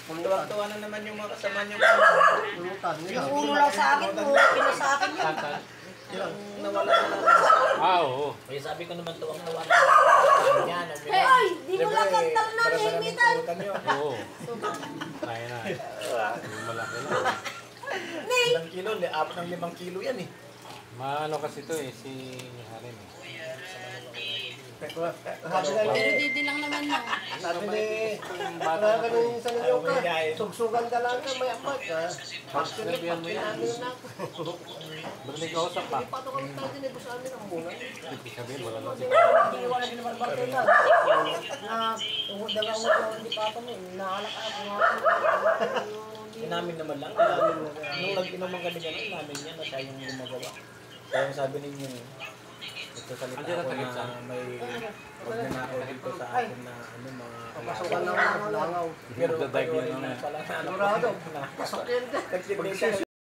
Tuwang-tuwa na naman yung mga kasama niyo. Pulutan. Ulo lang sa akin po. Pino sa akin yun. Yung nawala na lang. Oo. Kaya sabi ko naman tuwang-tuwa na. Yan. Eh ay, di mo lang kantal na nahimitan. Oo. Kaya na. Yung malaki lang. Ilang kilo? 4 ng 5 kilo yan eh. Maano kasi ito eh, si Harim eh. Pero didi lang naman yun. Sabi ni, Bata wala na ka to nung isang nyo ka. Sugsugan ka lang na mayamat ka. Sinabihan mo yan. Ba't may kausap pa? Hindi pa ito kami tayo din, ito sa amin ang muna. Ibig sabihin, wala lang si Hindi wala din naman bakit na. Na, tungkol dalawang mo hindi pa ito mo. Naalak ako nga. Inamin naman lang. Nung nag-inuman kami gano'n, inamin niya na siya yung gumagawa. Kaya yung sabi ninyo, ito salita ako na may magnanakaw dito sa akin na ano mga Papasukan lang ang langaw. pero Magdadive pag-uri yun na na. pala na Sigurado. Pasok yan din. nagsiblita